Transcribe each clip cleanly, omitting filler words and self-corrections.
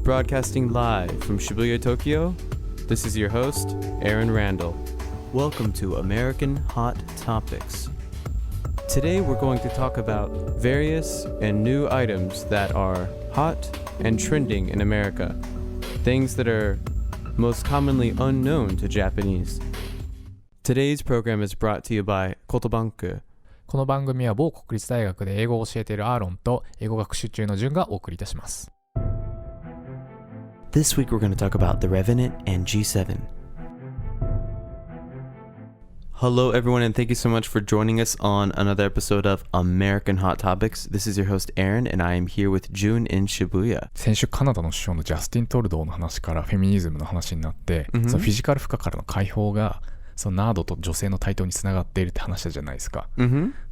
Broadcasting live from Shibuya, Tokyo, this is your host, Aaron Randall. Welcome to American Hot Topics. Today we're going to talk about various and new items that are hot and trending in America. Things that are most commonly unknown to Japanese. Today's program is brought to you by Kotobanku.この番組は某国立大学で英語を教えているアーロンと英語学習中のジュンがお送りいたします。This week we're going to talk about the Revenant and G7. Hello everyone and thank you so much for joining us on another episode of American Hot Topics. This is your host Aaron and I am here with June in Shibuya. 先週カナダの首相のジャスティン・トルドーの話からフェミニズムの話になって、そのフィジカル負荷からの解放がそのナードと女性の対等につながっているって話したじゃないですか。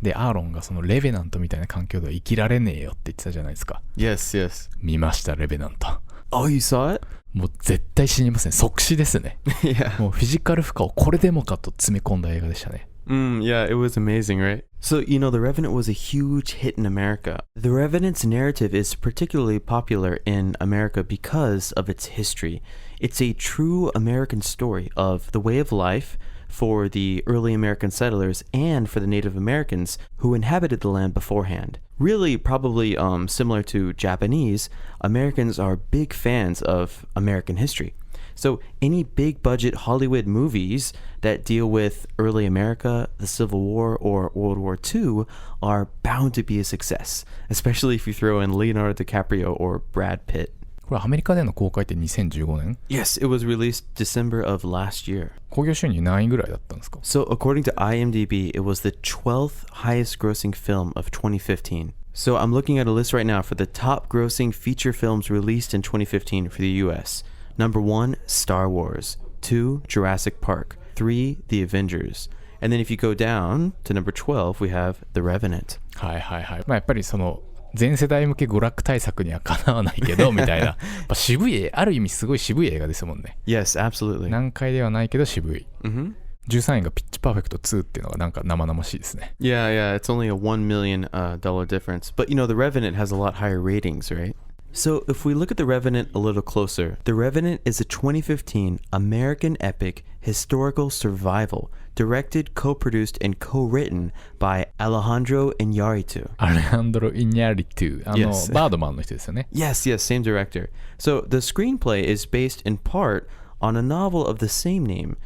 で、アーロンがそのレヴェナントみたいな環境では生きられねえよって言ってたじゃないですか。Yes, yes. 見ました、レヴェナント。Oh, you saw it? もう絶対死にません。即死ですね。Yeah. もうフィジカル負荷をこれでもかと詰め込んだ映画でしたね。Yeah, it was amazing, right? So, The Revenant was a huge hit in America. The Revenant's narrative is particularly popular in America because of its history. It's a true American story of the way of life for the early American settlers and for the Native Americans who inhabited the land beforehand. Really, probably similar to Japanese, Americans are big fans of American history. So any big budget Hollywood movies that deal with early America, the Civil War, or World War II are bound to be a success, especially if you throw in Leonardo DiCaprio or Brad Pitt. これアメリカでの公開って2015年 Yes, it was released December of last year. 興行収入何位ぐらいだったんですか So according to IMDb, it was the 12th highest grossing film of 2015. So I'm looking at a list right now for the top grossing feature films released in 2015 for the US. Number 1, Star Wars. 2, Jurassic Park. 3, The Avengers. And then if you go down to number 12, we have The Revenant. はいはいはい。まあやっぱりその全世代向け娯楽対策にはかなわないけどみたいな。渋いある意味すごい渋い映画ですもんね。Yes, absolutely. 難解ではないけど渋い。13位がピッチパーフェクト2っていうのがなんか生々しいですね。Yeah, it's only a $1 million difference. But The Revenant has a lot higher ratings, right? So if we look at The Revenant a little closer, The Revenant is a 2015 American epic historical survival directed, co-produced, and co-written by Alejandro Iñárritu. アレハンドロ・イニャリトゥ、Yes. バードマンの人ですよね。Yes, same director. So the screenplay is based in part on a novel of the same name,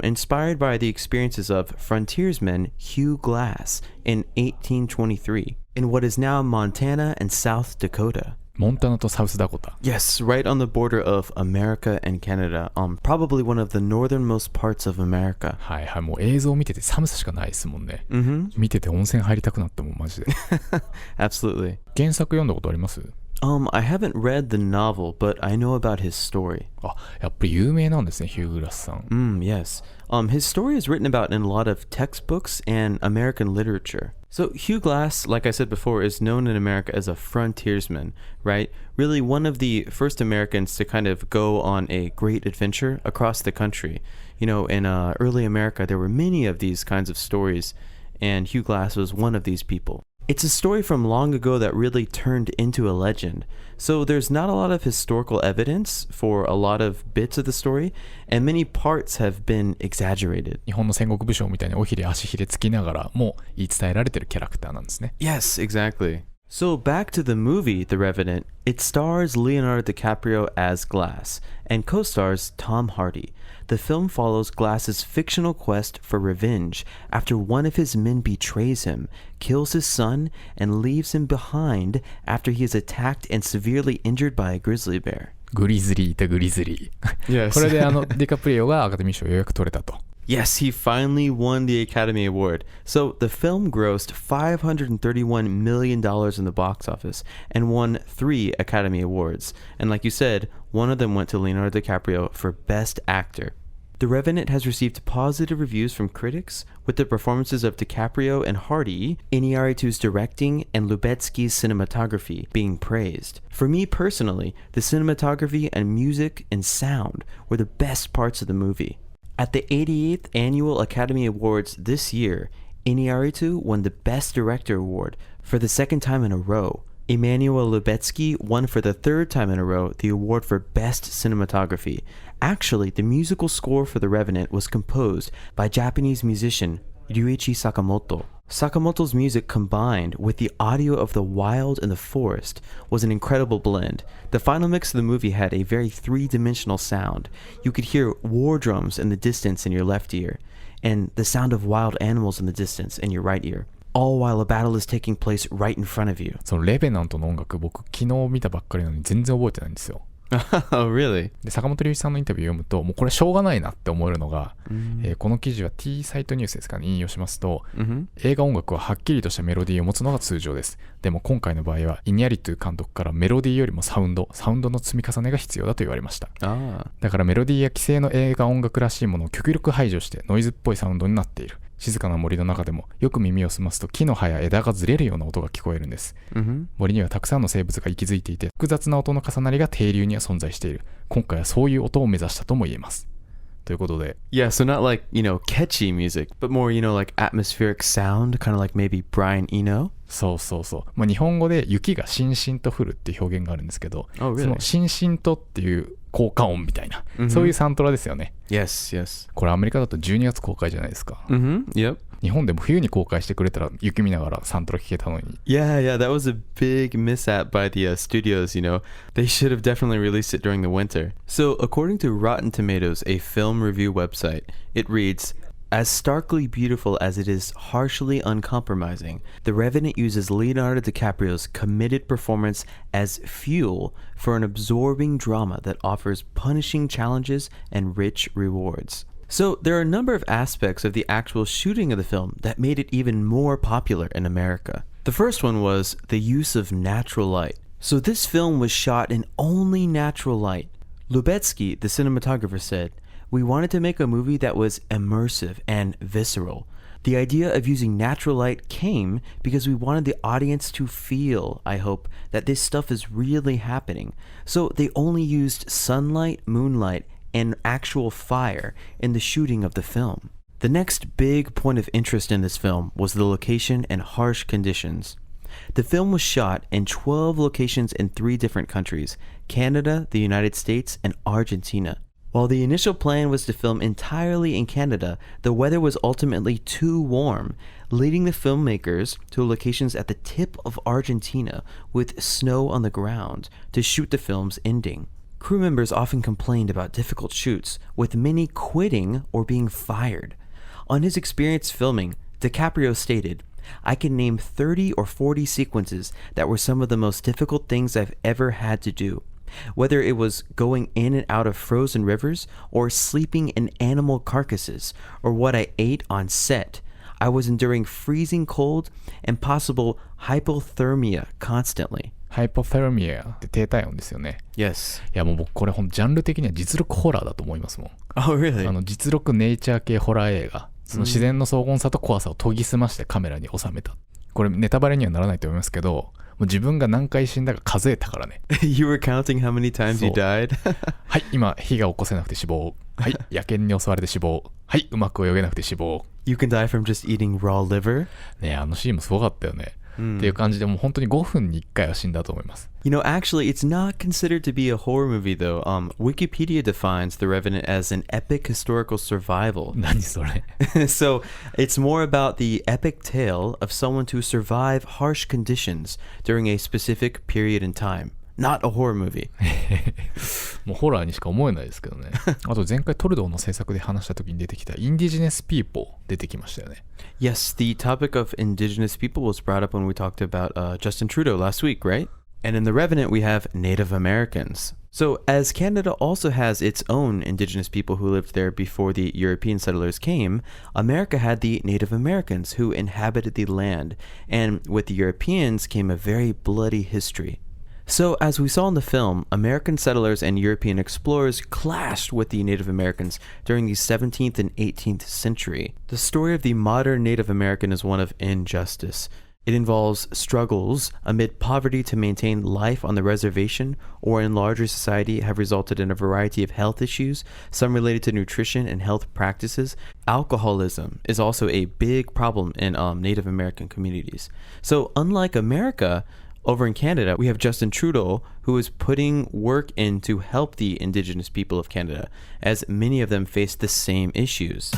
inspired by the experiences of frontiersman Hugh Glass in 1823 in what is now Montana and South Dakota. モンタナとサウスダコタ。Yes, right on the border of America and Canada. Probably one of the northernmost parts of America. はいはい、もう映像を見てて寒さしかないですもんね。見てて温泉入りたくなってもマジで。Absolutely. 原作読んだことあります？ I haven't read the novel, but I know about his story. あ、やっぱり有名なんですね、ヒュー・グラスさん。Yes. His story is written about in a lot of textbooks and American literature. So Hugh Glass, like I said before, is known in America as a frontiersman, right? Really one of the first Americans to kind of go on a great adventure across the country. In early America, there were many of these kinds of stories, and Hugh Glass was one of these people. It's a story from long ago that really turned into a legend. So there's not a lot of historical evidence for a lot of bits of the story, and many parts have been exaggerated. 日本の戦国武将みたいに尾ひれ足ひれつきながらも言い伝えられてるキャラクターなんですね。Yes, exactly. So back to the movie, The Revenant, it stars Leonardo DiCaprio as Glass and co-stars Tom Hardy. The film follows Glass's fictional quest for revenge after one of his men betrays him, kills his son, and leaves him behind after he is attacked and severely injured by a grizzly bear. グリズリーとグリズリー。これでディカプリオがアカデミー賞をようやく取れたと。Yes, he finally won the Academy Award. So the film grossed $531 million in the box office and won 3 Academy Awards. And like you said, one of them went to Leonardo DiCaprio for Best Actor. The Revenant has received positive reviews from critics, with the performances of DiCaprio and Hardy, Iñárritu's directing, and Lubetsky's cinematography being praised. For me personally, the cinematography and music and sound were the best parts of the movie. At the 88th Annual Academy Awards this year, Iñárritu won the Best Director Award for the second time in a row, Emanuel Lubezki won for the third time in a row the award for Best Cinematography. Actually, the musical score for The Revenant was composed by Japanese musician Ryuichi Sakamoto. Sakamoto's music combined with the audio of the wild and the forest was an incredible blend. The final mix of the movie had a very three-dimensional sound. You could hear war drums in the distance in your left ear, and the sound of wild animals in the distance in your right ear.All while a battle is taking place right in front of you. そのレベナントの音楽僕昨日見たばっかりなのに全然覚えてないんですよ。Oh, really? で坂本龍一さんのインタビューを読むともうこれしょうがないなって思えるのが、この記事は T サイトニュースですかね引用しますと、映画音楽ははっきりとしたメロディーを持つのが通常です。でも今回の場合はイニャリトゥ監督からメロディーよりもサウンドの積み重ねが必要だと言われました。だからメロディーや既成の映画音楽らしいものを極力排除してノイズっぽいサウンドになっている。静かな森の中でもよく耳を澄ますと木の葉や枝がずれるような音が聞こえるんです、森にはたくさんの生物が息づいていて複雑な音の重なりが底流には存在している。今回はそういう音を目指したとも言えますということで Yeah, so not like, catchy music, but more, like atmospheric sound, kind of like maybe Brian Eno? そう、日本語で雪がしんしんと降るっていう表現があるんですけど、oh, really? そのしんしんとっていう効果音みたいな、そういうサントラですよね。Yes. これアメリカだと12月公開じゃないですか。Yep. 日本でも冬に公開してくれたら雪見ながらサントラ聴けたのに。Yeah, that was a big mishap by the studios, They should have definitely released it during the winter. So, according to Rotten Tomatoes, a film review website, it reads,As starkly beautiful as it is harshly uncompromising, The Revenant uses Leonardo DiCaprio's committed performance as fuel for an absorbing drama that offers punishing challenges and rich rewards. So there are a number of aspects of the actual shooting of the film that made it even more popular in America. The first one was the use of natural light. So this film was shot in only natural light. Lubezki, the cinematographer, said,We wanted to make a movie that was immersive and visceral. The idea of using natural light came because we wanted the audience to feel, I hope, that this stuff is really happening. So they only used sunlight, moonlight, and actual fire in the shooting of the film. The next big point of interest in this film was the location and harsh conditions. The film was shot in 12 locations in 3 different countries: Canada, the United States, and Argentina.While the initial plan was to film entirely in Canada, the weather was ultimately too warm, leading the filmmakers to locations at the tip of Argentina with snow on the ground to shoot the film's ending. Crew members often complained about difficult shoots, with many quitting or being fired. On his experience filming, DiCaprio stated,I can name 30 or 40 sequences that were some of the most difficult things I've ever had to do.Whether it was going in and out of frozen rivers, or sleeping in animal carcasses, or what I ate on set, I was enduring freezing cold and possible hypothermia constantly. Hypothermia って低体温ですよね。Yes. いやもう僕これジャンル的には実録ホラーだと思いますもん。Oh, really? 実録ネイチャー系ホラー映画。その自然の荘厳さと怖さを研ぎ澄ましてカメラに収めた。これネタバレにはならないと思いますけど、もう自分が何回死んだか数えたからね。You were counting how many times you died? はい、今火が起こせなくて死亡。はい、野犬に襲われて死亡。はい、うまく泳げなくて死亡。You can die from just eating raw liver? ね、あのシーンもすごかったよね。っていう感じでもう本当に5分に1回は死んだと思います。Actually, it's not considered to be a horror movie, though. Wikipedia defines The Revenant as an epic historical survival. 何それSo, it's more about the epic tale of someone to survive harsh conditions during a specific period in time. Not a horror movie. もうホラーにしか思えないですけどね。あと前回トルドーの制作で話した時に出てきたインディジネスピーポー出てきましたよね。Yes, the topic of indigenous people was brought up when we talked about Justin Trudeau last week, right? And in The Revenant, we have Native Americans. So, as Canada also has its own indigenous people who lived there before the European settlers came, America had the Native Americans who inhabited the land, and with the Europeans came a very bloody history.So, as we saw in the film, American settlers and European explorers clashed with the Native Americans during the 17th and 18th century. The story of the modern Native American is one of injustice. It involves struggles amid poverty to maintain life on the reservation or in larger society have resulted in a variety of health issues, some related to nutrition and health practices. Alcoholism is also a big problem in Native American communities. So, unlike America, over in Canada, we have Justin Trudeau, who is putting work in to help the Indigenous people of Canada, as many of them face the same issues.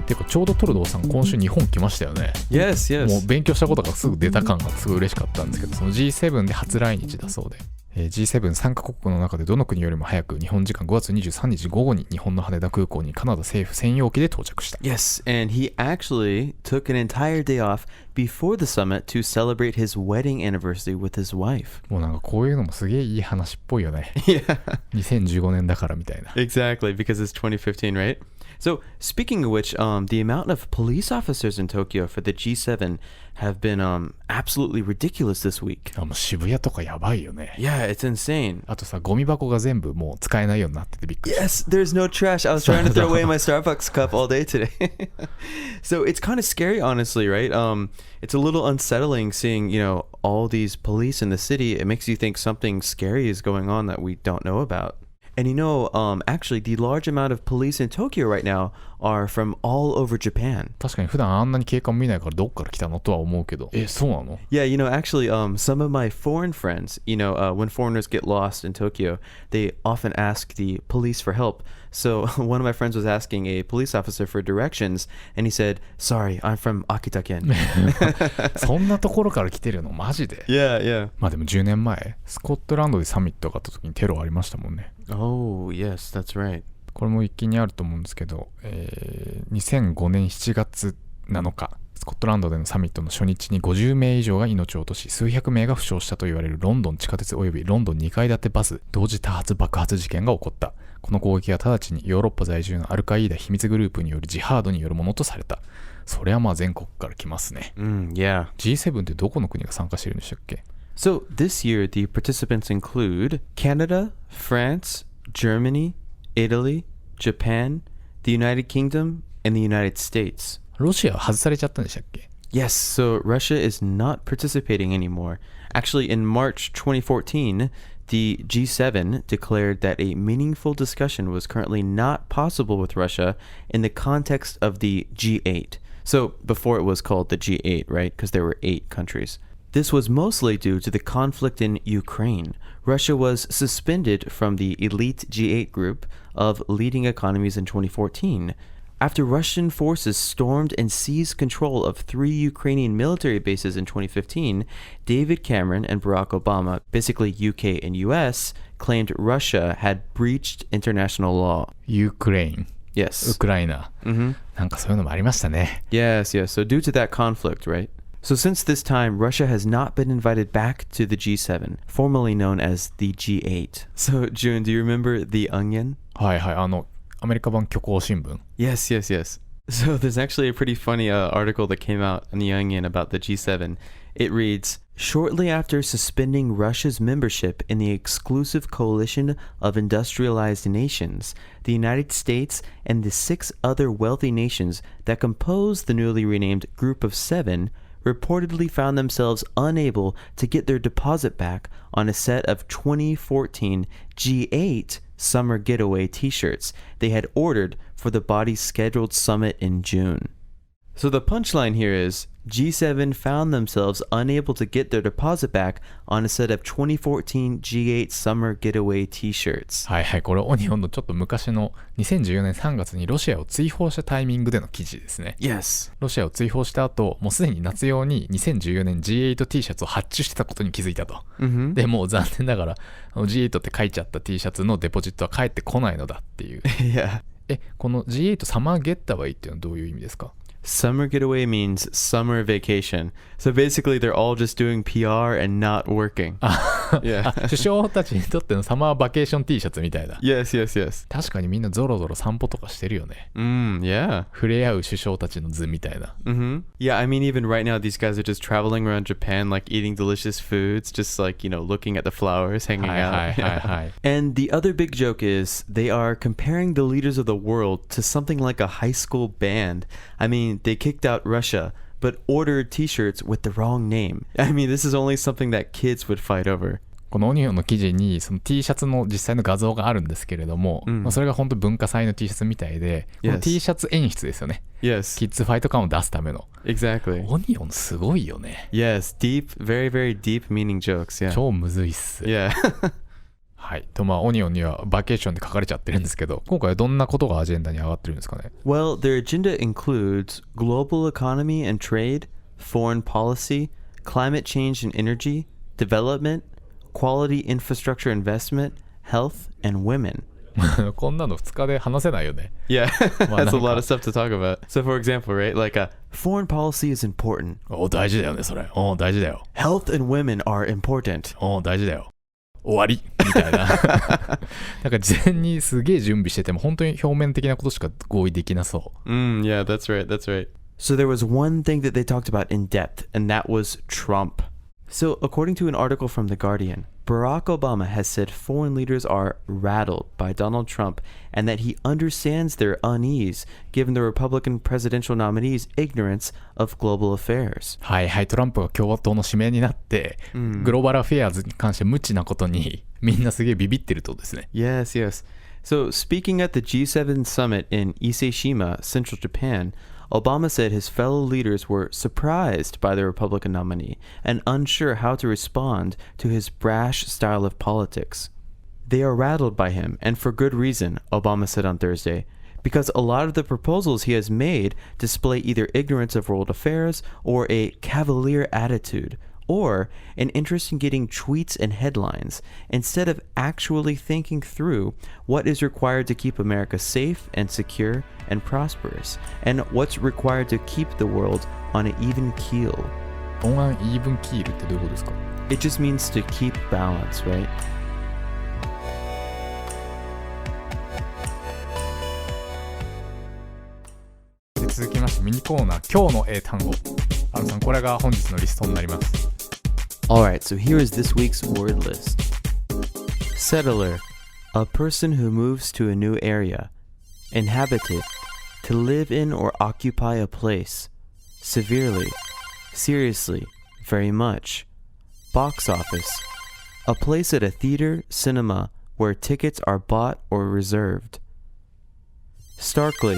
てかちょうどトルドーさん今週日本来ましたよね。 Yes, yes. もう勉強したことがすぐ出た感がすごい嬉しかったんですけど、その G7 で初来日だそうで、G7 参加国の中でどの国よりも早く日本時間5月23日午後に日本の羽田空港にカナダ政府専用機で到着した。 Yes, and he actually took an entire day off before the summit to celebrate his wedding anniversary with his wife. もうなんかこういうのもすげえいい話っぽいよね。Yeah. 2015年だからみたいな。 Exactly, because it's 2015, right? So, speaking of which, the amount of police officers in Tokyo for the G7 have been absolutely ridiculous this week. もう渋谷とかやばいよね。 Yeah, it's insane. あとさ、ゴミ箱が全部もう使えないようになっててびっくりした。 Yes, there's no trash. I was trying to throw away my Starbucks cup all day today. So it's kind of scary, honestly, right? It's a little unsettling seeing, all these police in the city. It makes you think something scary is going on that we don't know about. And actually, the large amount of police in Tokyo right now are from all over Japan. 確かに普段あんなに警官見ないからどっから来たのとは思うけど、そうなの？ Yeah, actually, some of my foreign friends, when foreigners get lost in Tokyo, they often ask the police for help. So one of my friends was asking a police officer for directions, and he said, "Sorry, I'm from Akita-ken." そんなところから来てるのマジで？ Yeah, yeah. まあでも10年前、スコットランドでサミットがあった時にテロありましたもんね。Oh, yes, that's right. これも一気にあると思うんですけど、2005年7月7日、スコットランドでのサミットの初日に50名以上が命を落とし、数百名が負傷したと言われるロンドン地下鉄およびロンドン2階建てバス同時多発爆発事件が起こった。この攻撃は直ちにヨーロッパ在住のアルカイーダ秘密グループによるジハードによるものとされた。それはまあ全国から来ますね。Yeah. G7 ってどこの国が参加しているんでしたっけ？ So this year, the participants include Canada, France, Germany, Italy, Japan, the United Kingdom, and the United States. ロシアは外されちゃったんでしたっけ？ Yes, so Russia is not participating anymore. Actually, in March 2014, the G7 declared that a meaningful discussion was currently not possible with Russia in the context of the G8. So before it was called the G8, right? Because there were 8 countries. This was mostly due to the conflict in Ukraine. Russia was suspended from the elite G8 group of leading economies in 2014. After Russian forces stormed and seized control of 3 Ukrainian military bases in 2015, David Cameron and Barack Obama, basically UK and US, claimed Russia had breached international law. ユークレイン。Yes. ウクライナ。なんかそういうのもありましたね。Yes, yes. So due to that conflict, right? So since this time, Russia has not been invited back to the G7, formerly known as the G8. So, June, do you remember The Onion? はいはい、アメリカ版虚構新聞。 Yes, yes, yes. So there's actually a pretty funny article that came out in The Onion about the G7. It reads, shortly after suspending Russia's membership in the exclusive coalition of industrialized nations, the United States and the 6 other wealthy nations that compose the newly renamed Group of 7 reportedly found themselves unable to get their deposit back on a set of 2014 G8 summer getaway t-shirts they had ordered for the body's scheduled summit in June. So the punchline here is G7 found themselves unable to get their deposit back on a set of 2014 G8 summer getaway t-shirts. はいはい、これオニオンのちょっと昔の2014年3月にロシアを追放したタイミングでの記事ですね。 Yes. ロシアを追放した後、もうすでに夏用に2014年 G8T シャツを発注してたことに気づいたと。でもう残念ながらG8 って書いちゃった T シャツのデポジットは返ってこないのだっていう。Yeah. この G8 サマーゲッタウェイっていうのはどういう意味ですか？ Summer getaway means summer vacation. So basically they're all just doing PR and not working. Yeah. 首相たちにとってのサマーバケーション T シャツみたいだ。Yes, yes, yes. 確かにみんなゾロゾロ散歩とかしてるよね。Yeah. 触れ合う首相たちの図みたいな。Yeah, I mean, even right now, these guys are just traveling around Japan, like eating delicious foods, just like, looking at the flowers, hanging out. And the other big joke is they are comparing the leaders of the world to something like a high school band. I mean, they kicked out Russia, but ordered t-shirts with the wrong name. I mean, this is only something that kids would fight over. このオニオンの記事にその T シャツの実際の画像があるんですけれども、それが本当文化祭の T シャツみたいで、この T シャツ演出ですよね。Yes. キッズファイト感を出すための。Exactly. オニオンすごいよね。Yes, deep, very, very deep meaning jokes. Yeah. 超むずいっす。Yeah. はい。とオニオンにはバケーションで書かれちゃってるんですけど、今回はどんなことがアジェンダに上がってるんですかね。Well, their agenda includes global economy and trade, foreign policy, climate change and energy, development, quality infrastructure investment, health, and women. こんなの2日で話せないよね。Yeah, that's a lot of stuff to talk about. So for example, right, like foreign policy is important. 大事だよね、それ。大事だよ。Health and women are important. 大事だよ。終わりみたいな。なんか事前にすげえ準備してても本当に表面的なことしか合意できなそう。Yeah, that's right, that's right. So there was one thing that they talked about in depth, and that was Trump. So according to an article from The Guardian, Barack Obama has said foreign leaders are rattled by Donald Trump and that he understands their unease given the Republican presidential nominee's ignorance of global affairs. はいはい、トランプが共和党の指名になって、グローバルアフェアーズに関して無知なことにみんなすげえビビってるってことですね。Yes, yes. So speaking at the G7 summit in Ise-shima, central Japan, Obama said his fellow leaders were surprised by the Republican nominee and unsure how to respond to his brash style of politics. They are rattled by him, and for good reason, Obama said on Thursday, because a lot of the proposals he has made display either ignorance of world affairs or a cavalier attitude, or an interest in getting tweets and headlines, instead of actually thinking through what is required to keep America safe and secure and prosperous, and what's required to keep the world on an even keel. On an even keel ってどういうことですか? It just means to keep balance, right? 続きましてミニコーナー今日の英単語。アルさん、これが本日のリストになります。Alright, so here is this week's word list. Settler, a person who moves to a new area. Inhabited, to live in or occupy a place. Severely, seriously, very much. Box office, a place at a theater, cinema, where tickets are bought or reserved. Starkly,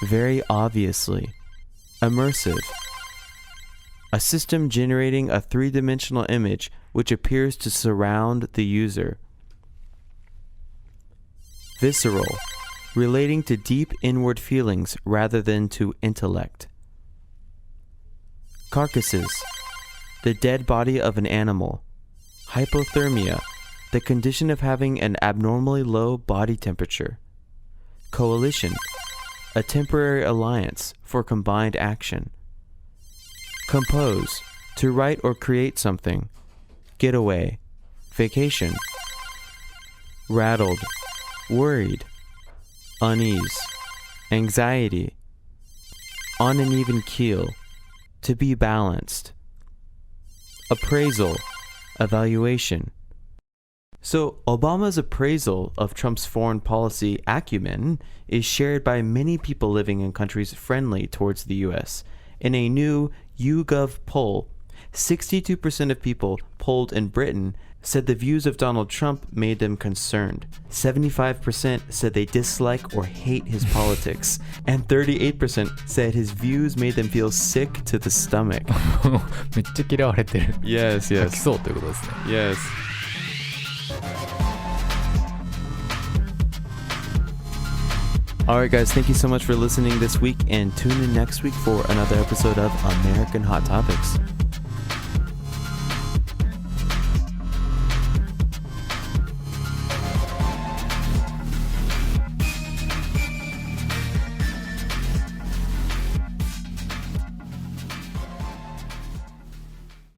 very obviously. Immersive, a system generating a three-dimensional image which appears to surround the user. Visceral, relating to deep inward feelings rather than to intellect. Carcasses, the dead body of an animal. Hypothermia, the condition of having an abnormally low body temperature. Coalition, a temporary alliance for combined action. Compose, to write or create something. Getaway, vacation. Rattled, worried. Unease, anxiety. On an even keel, to be balanced. Appraisal, evaluation. So, Obama's appraisal of Trump's foreign policy acumen is shared by many people living in countries friendly towards the U.S. In a new YouGov poll, 62% of people polled in Britain said the views of Donald Trump made them concerned. 75% said they dislike or hate his politics. And 38% said his views made them feel sick to the stomach. めっちゃ嫌われてる。Yes, yes. 書きそうということですね。Yes. Alright guys, thank you so much for listening this week and tune in next week for another episode of American Hot Topics.